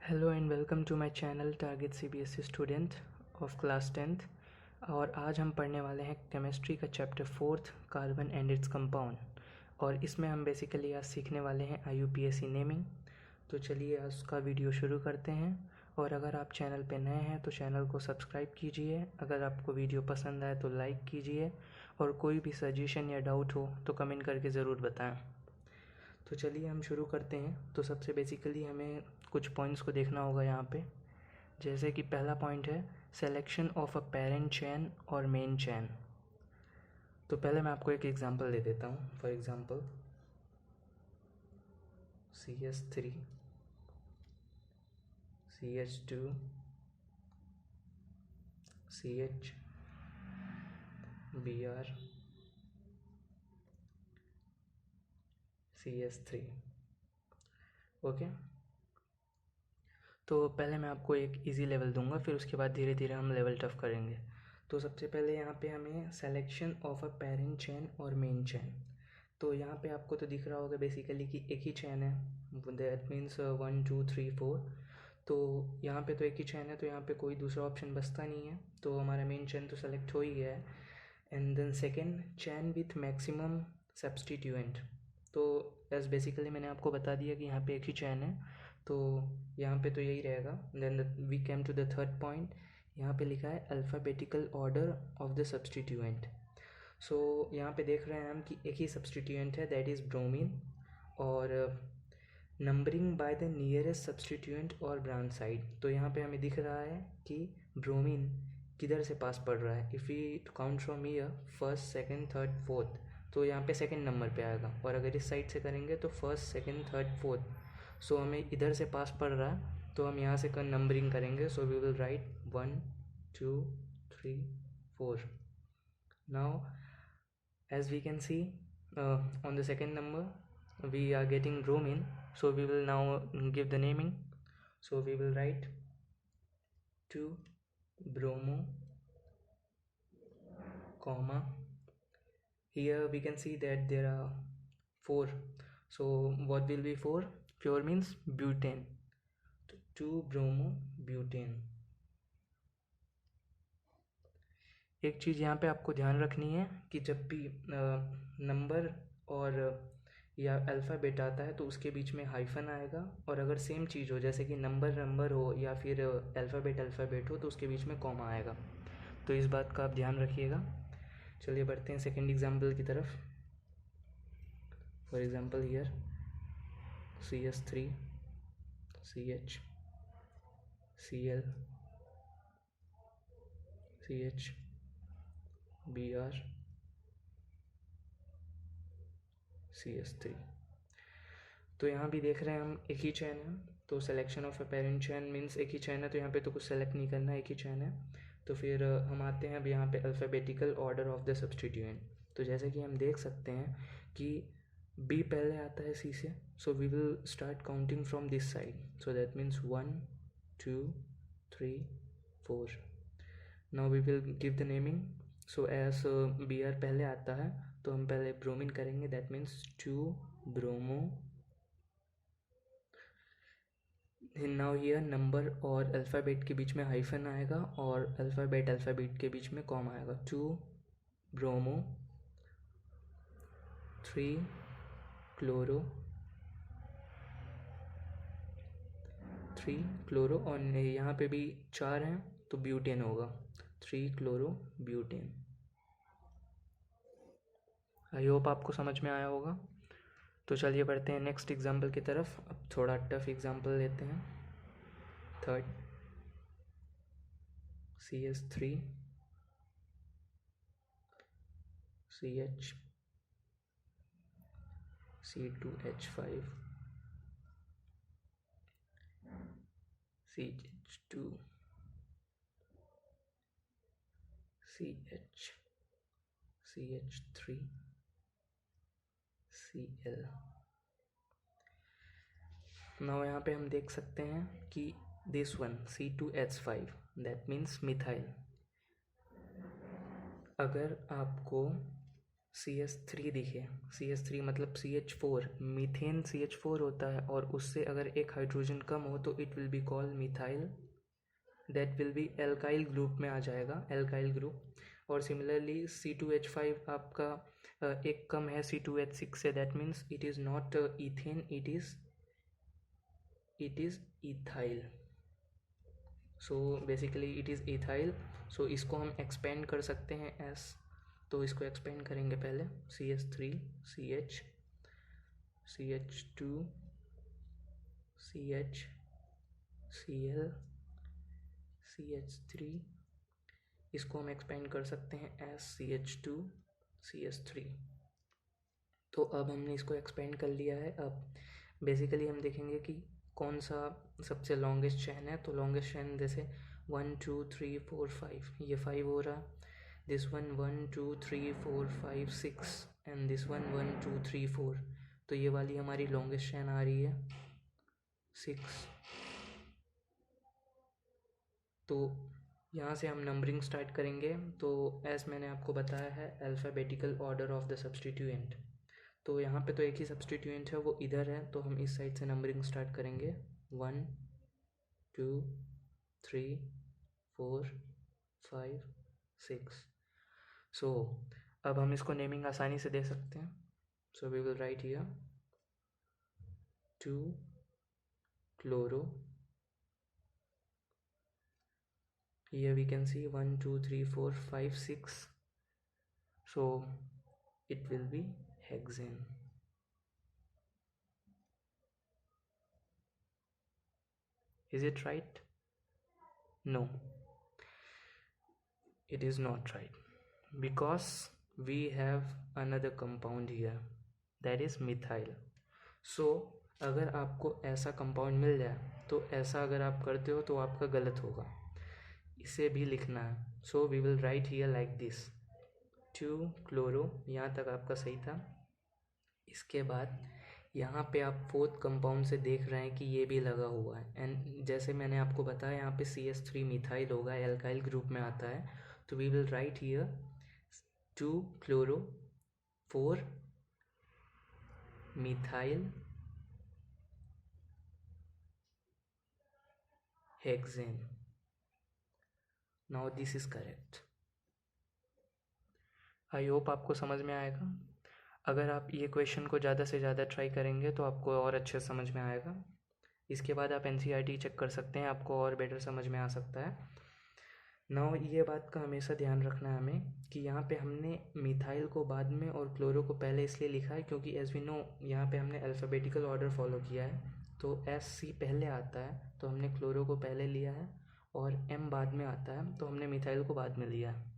Hello and welcome to my channel target CBSE student of class 10th। और आज हम पढ़ने वाले हैं केमिस्ट्री का chapter 4th carbon and its compound. और इसमें हम बेसिकली आज सीखने वाले हैं IUPAC नेमिंग। तो चलिए आज उसका वीडियो शुरू करते हैं। और अगर आप चैनल पे नए हैं तो चैनल को सब्सक्राइब कीजिए। अगर आपको वीडियो पसंद आए तो लाइक कीजिए और कोई भी सजेशन या डाउट हो तो कमेंट करके ज़रूर बताएं। तो चलिए हम शुरू करते हैं। तो सबसे बेसिकली हमें कुछ पॉइंट्स को देखना होगा यहाँ पे। जैसे कि पहला पॉइंट है selection of a parent chain और मेन चेन। तो पहले मैं आपको एक एग्जांपल दे देता हूँ। For example CS3 CH2 CH Br CS3। Okay, तो पहले मैं आपको एक इजी लेवल दूंगा, फिर उसके बाद धीरे धीरे हम लेवल टफ करेंगे। तो सबसे पहले यहाँ पे हमें selection of a parent chain और मेन चेन। तो यहाँ पे आपको तो दिख रहा होगा बेसिकली कि एक ही चैन है, दैट मीन्स 1 2 3 4। तो यहाँ पे तो एक ही चैन है, तो यहाँ पे कोई दूसरा ऑप्शन बचता नहीं है, तो हमारा मेन चैन तो सेलेक्ट हो ही गया है। And then second chain with maximum substituent. तो एज बेसिकली मैंने आपको बता दिया कि यहाँ पे एक ही चैन है, तो यहाँ पे तो यही रहेगा। Then we came to the third point. यहाँ पे लिखा है alphabetical order of the substituent. So यहाँ पे देख रहे हैं हम कि एक ही सब्सटीट्यूएंट है, दैट इज़ ब्रोमीन। और numbering by the nearest substituent और ब्रांच साइड। तो यहाँ पे हमें दिख रहा है कि ब्रोमीन किधर से पास पड़ रहा है। If we count from here first second third fourth, तो यहाँ पे सेकंड नंबर पे आएगा। और अगर इस साइड से करेंगे तो फर्स्ट सेकंड थर्ड फोर्थ। सो हमें इधर से पास पड़ रहा है, तो हम यहाँ से नंबरिंग करेंगे। So we will write 1 2 3 4। Now as we can see, on the second number we are getting bromine, so we will now give the naming. So we will write 2 bromo comma, here we can see that there are 4. So what will be 4? 4 means butane, 2 bromo butane। एक चीज़ यहाँ पे आपको ध्यान रखनी है कि जब भी नंबर और या अल्फ़ाबेट आता है तो उसके बीच में हाइफन आएगा। और अगर सेम चीज़ हो, जैसे कि नंबर हो या फिर अल्फ़ाबेट हो, तो उसके बीच में कॉमा आएगा। तो इस बात का आप ध्यान रखिएगा। चलिए बढ़ते हैं सेकेंड एग्जाम्पल की तरफ। For example here CS3 CH Cl CH Br CS3। तो यहाँ भी देख रहे हैं हम एक ही चैन है, तो selection of a parent chain means एक ही चैन है, तो यहाँ पे तो कुछ सेलेक्ट नहीं करना है, एक ही चैन है। तो फिर हम आते हैं अब यहाँ पे alphabetical order of the substituent. तो जैसे कि हम देख सकते हैं कि B पहले आता है C से, so we will start counting from this side. So that means 1 2 3 4। Now we will give the naming. So as Br पहले आता है, तो हम पहले ब्रोमीन करेंगे, that means 2 bromo. Now here number और अल्फ़ाबेट के बीच में हाइफन आएगा और अल्फ़ाबेट के बीच में कॉमा आएगा। 2 ब्रोमो 3 क्लोरो 3 क्लोरो, और यहाँ पे भी 4 हैं तो ब्यूटेन होगा, 3 क्लोरो ब्यूटेन। आई होप आपको समझ में आया होगा। तो चलिए बढ़ते हैं नेक्स्ट एग्जाम्पल की तरफ। अब थोड़ा टफ एग्जाम्पल लेते हैं। Third CS3 CH C2H5 CH2 CH CH3 Cl। Now यहाँ पे हम देख सकते हैं कि this one C2H5 that means methyl. अगर आपको CH3 दिखे, CH3 मतलब CH4, मीथेन CH4 होता है और उससे अगर एक हाइड्रोजन कम हो तो it will be called methyl, that will be alkyl group में आ जाएगा, एल्काइल ग्रुप। और सिमिलरली C2H5 आपका एक कम है C2H6 से, that means it is not ethane, it is ethyl. So basically it is ethyl. So इसको हम एक्सपेंड कर सकते हैं एस, तो इसको एक्सपेंड करेंगे पहले, CH3 CH CH2 CH Cl CH3, इसको हम एक्सपेंड कर सकते हैं एस CH2 CH3। तो अब हमने इसको एक्सपेंड कर लिया है। अब बेसिकली हम देखेंगे कि कौन सा सबसे लॉन्गेस्ट चेन है। तो लॉन्गेस्ट चेन जैसे 1 2 3 4 5, ये 5 हो रहा, this one 1 2 3 4 5 6 and this one 1 2 3 4, तो ये वाली हमारी लॉन्गेस्ट चेन आ रही है 6। तो यहाँ से हम नंबरिंग स्टार्ट करेंगे। तो एज मैंने आपको बताया है alphabetical order of the substituent, तो यहाँ पे तो एक ही सब्स्टिट्यूएंट है, वो इधर है, तो हम इस साइड से नंबरिंग स्टार्ट करेंगे 1 2 3 4 5 6। सो अब हम इसको नेमिंग आसानी से दे सकते हैं। So we will write here 2 chloro, here we can see 1 2 3 4 5 6, so it will be hexane. Is it right? No, it is not right, because we have another compound here, that is methyl. So अगर आपको ऐसा compound मिल जाए तो ऐसा अगर आप करते हो तो आपका गलत होगा, इसे भी लिखना है। So we will write here like this 2 chloro, यहाँ तक आपका सही था। इसके बाद यहाँ पे आप फोर्थ कंपाउंड से देख रहे हैं कि ये भी लगा हुआ है, एंड जैसे मैंने आपको बताया यहाँ पे CH3 मिथाइल होगा, एल्काइल ग्रुप में आता है। तो we will write here 2 chloro 4 methyl hexane. Now this is correct. I hope आपको समझ में आएगा। अगर आप ये क्वेश्चन को ज़्यादा से ज़्यादा ट्राई करेंगे तो आपको और अच्छे समझ में आएगा। इसके बाद आप NCERT चेक कर सकते हैं, आपको और बेटर समझ में आ सकता है। नाउ ये बात का हमेशा ध्यान रखना है हमें कि यहाँ पे हमने मिथाइल को बाद में और क्लोरो को पहले इसलिए लिखा है क्योंकि एज वी नो यहाँ पे हमने अल्फ़ाबेटिकल ऑर्डर फॉलो किया है। तो SC पहले आता है तो हमने क्लोरो को पहले लिया है, और M बाद में आता है तो हमने मिथाइल को बाद में लिया है।